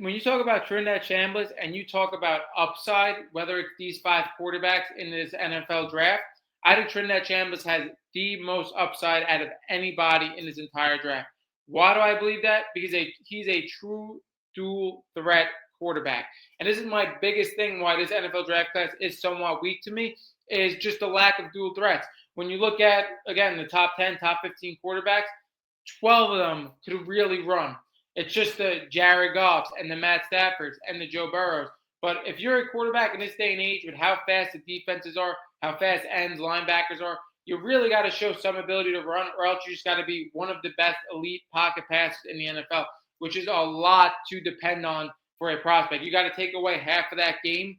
when you talk about Trinidad Chambliss and you talk about upside, whether it's these five quarterbacks in this NFL draft, I think Trinidad Chambliss has the most upside out of anybody in this entire draft. Why do I believe that? Because he's a true dual threat quarterback. And this is my biggest thing why this NFL draft class is somewhat weak to me, is just the lack of dual threats. When you look at, again, the top 10, top 15 quarterbacks, 12 of them could really run. It's just the Jared Goffs and the Matt Staffords and the Joe Burrows. But if you're a quarterback in this day and age with how fast the defenses are, how fast ends, linebackers are, you really got to show some ability to run, or else you just got to be one of the best elite pocket passers in the NFL, which is a lot to depend on for a prospect. You got to take away half of that game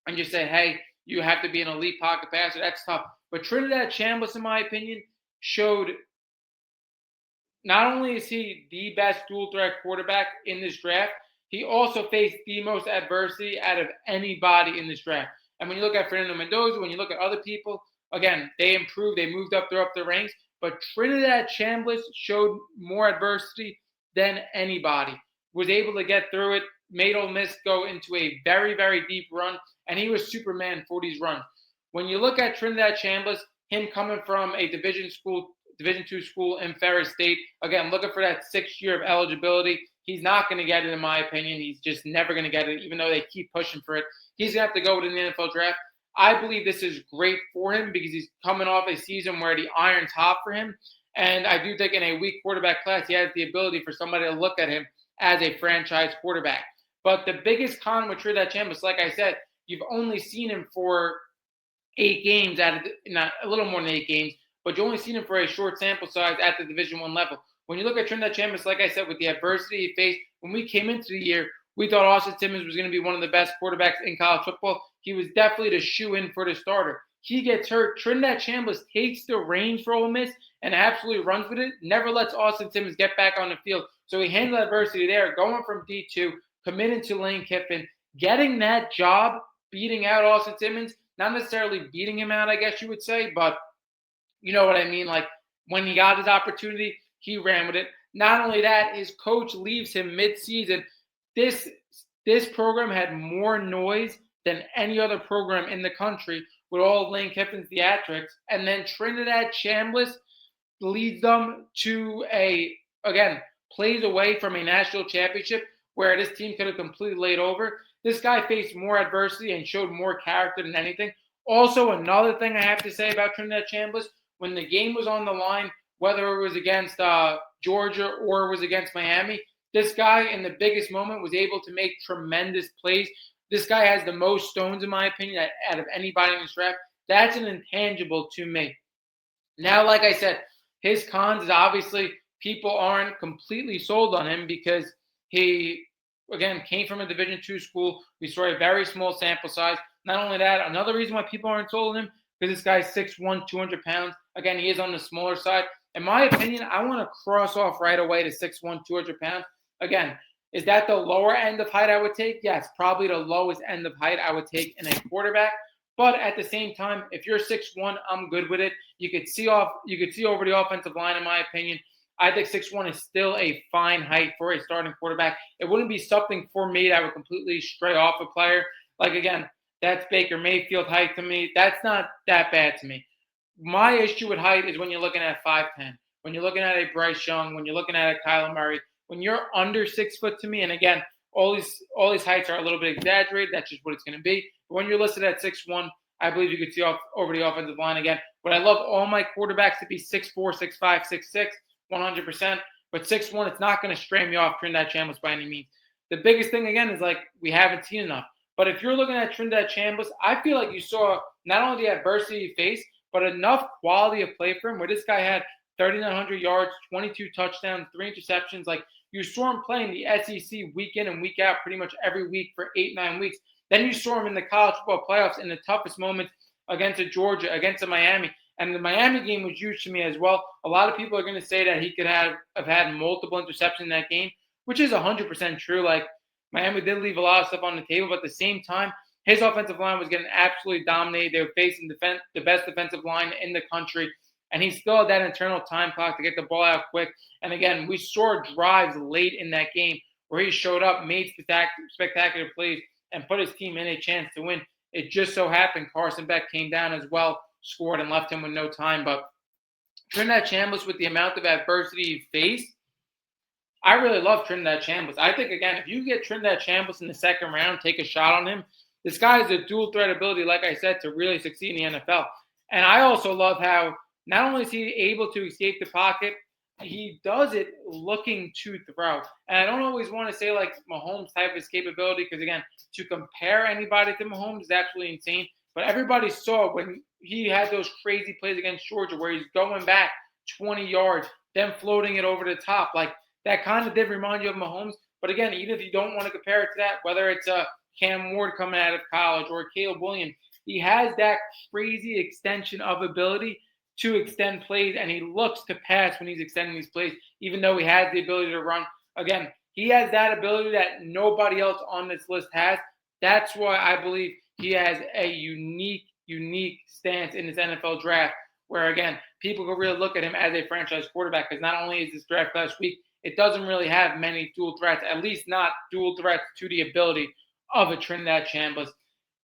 and just say, hey, you have to be an elite pocket passer. That's tough. But Trinidad Chambliss, in my opinion, showed not only is he the best dual threat quarterback in this draft, he also faced the most adversity out of anybody in this draft. And when you look at Fernando Mendoza, when you look at other people, again, they improved, they moved up their ranks. But Trinidad Chambliss showed more adversity than anybody. Was able to get through it, made Ole Miss go into a very, very deep run, and he was Superman for these runs. When you look at Trinidad Chambliss, him coming from a Division II school in Ferris State. Again, looking for that 6th year of eligibility. He's not going to get it, in my opinion. He's just never going to get it, even though they keep pushing for it. He's going to have to go within the NFL draft. I believe this is great for him because he's coming off a season where the iron's hot for him. And I do think in a weak quarterback class, he has the ability for somebody to look at him as a franchise quarterback. But the biggest con with Trinidad Chambliss, like I said, you've only seen him for 8 games, not a little more than 8 games, but you only seen him for a short sample size at the Division I level. When you look at Trinidad Chambliss, like I said, with the adversity he faced, when we came into the year, we thought Austin Simmons was going to be one of the best quarterbacks in college football. He was definitely the shoe-in for the starter. He gets hurt. Trinidad Chambliss takes the reins for Ole Miss and absolutely runs with it, never lets Austin Simmons get back on the field. So he handled adversity there, going from D2, committing to Lane Kiffin, getting that job, beating out Austin Simmons, not necessarily beating him out, I guess you would say, but you know what I mean? Like, when he got his opportunity, he ran with it. Not only that, his coach leaves him mid-season. This program had more noise than any other program in the country with all of Lane Kiffin's theatrics. And then Trinidad Chambliss leads them to plays away from a national championship where this team could have completely laid over. This guy faced more adversity and showed more character than anything. Also, another thing I have to say about Trinidad Chambliss, when the game was on the line, whether it was against Georgia or it was against Miami, this guy in the biggest moment was able to make tremendous plays. This guy has the most stones, in my opinion, out of anybody in this draft. That's an intangible to me. Now, like I said, his cons is obviously people aren't completely sold on him because he, again, came from a Division II school. We saw a very small sample size. Not only that, another reason why people aren't sold on him, because this guy's 6'1", 200 pounds. Again, he is on the smaller side. In my opinion, I want to cross off right away to 6'1", 200 pounds. Again, is that the lower end of height I would take? Yes, probably the lowest end of height I would take in a quarterback. But at the same time, if you're 6'1", I'm good with it. You could see over the offensive line, in my opinion. I think 6'1" is still a fine height for a starting quarterback. It wouldn't be something for me that would completely stray off a player. Like, again, that's Baker Mayfield height to me. That's not that bad to me. My issue with height is when you're looking at 5'10", when you're looking at a Bryce Young, when you're looking at a Kyler Murray. When you're under 6 foot to me, and again, all these heights are a little bit exaggerated. That's just what it's going to be. But when you're listed at 6'1", I believe you could see over the offensive line again. But I love all my quarterbacks to be 6'4", 6'5", 6'6", 100%. But 6'1", it's not going to stray me off Trinidad Chambliss by any means. The biggest thing, again, is like we haven't seen enough. But if you're looking at Trinidad Chambliss, I feel like you saw not only the adversity he faced, but enough quality of play for him where this guy had 3,900 yards, 22 touchdowns, 3 interceptions. Like, you saw him playing the SEC week in and week out pretty much every week for 8-9 weeks. Then you saw him in the college football playoffs in the toughest moments against a Georgia, against a Miami. And the Miami game was huge to me as well. A lot of people are going to say that he could have had multiple interceptions in that game, which is 100% true. Like, Miami did leave a lot of stuff on the table, but at the same time, his offensive line was getting absolutely dominated. They were facing the best defensive line in the country. And he still had that internal time clock to get the ball out quick. And again, we saw drives late in that game where he showed up, made spectacular plays, and put his team in a chance to win. It just so happened Carson Beck came down as well, scored, and left him with no time. But Trinidad Chambliss, with the amount of adversity he faced, I really love Trinidad Chambliss. I think, again, if you get Trinidad Chambliss in the second round, take a shot on him. This guy has a dual threat ability, like I said, to really succeed in the NFL. And I also love how not only is he able to escape the pocket, he does it looking to throw. And I don't always want to say like Mahomes type of escapability because, again, to compare anybody to Mahomes is absolutely insane. But everybody saw when he had those crazy plays against Georgia where he's going back 20 yards, then floating it over the top. Like, that kind of did remind you of Mahomes. But again, even if you don't want to compare it to that, whether it's a Cam Ward coming out of college or Caleb Williams, he has that crazy extension of ability to extend plays, and he looks to pass when he's extending these plays, even though he has the ability to run. Again, he has that ability that nobody else on this list has. That's why I believe he has a unique stance in this NFL draft, where, again, people can really look at him as a franchise quarterback because not only is this draft class weak, it doesn't really have many dual threats, at least not dual threats to the ability of a Trinidad Chambliss.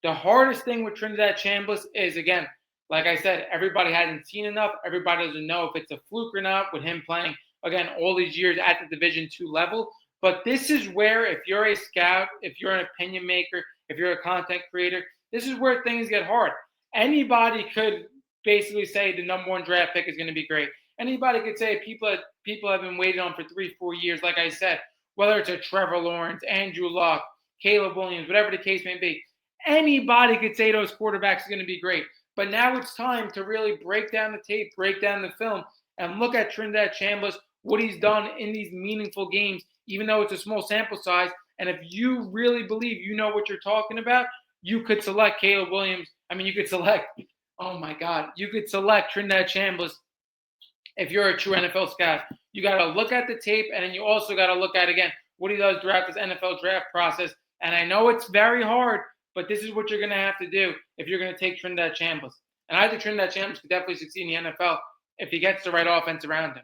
The hardest thing with Trinidad Chambliss is, again, like I said, everybody hasn't seen enough. Everybody doesn't know if it's a fluke or not with him playing, again, all these years at the Division II level. But this is where, if you're a scout, if you're an opinion maker, if you're a content creator, this is where things get hard. Anybody could basically say the number one draft pick is going to be great. Anybody could say people have been waiting on for 3-4 years, like I said, whether it's a Trevor Lawrence, Andrew Luck, Caleb Williams, whatever the case may be. Anybody could say those quarterbacks are going to be great. But now it's time to really break down the tape, break down the film, and look at Trinidad Chambliss, what he's done in these meaningful games, even though it's a small sample size. And if you really believe you know what you're talking about, you could select Caleb Williams. You could select, you could select Trinidad Chambliss. If you're a true NFL scout, you got to look at the tape, and then you also got to look at, again, what he does throughout this NFL draft process. And I know it's very hard, but this is what you're going to have to do if you're going to take Trinidad Chambliss. And I think Trinidad Chambliss could definitely succeed in the NFL if he gets the right offense around him.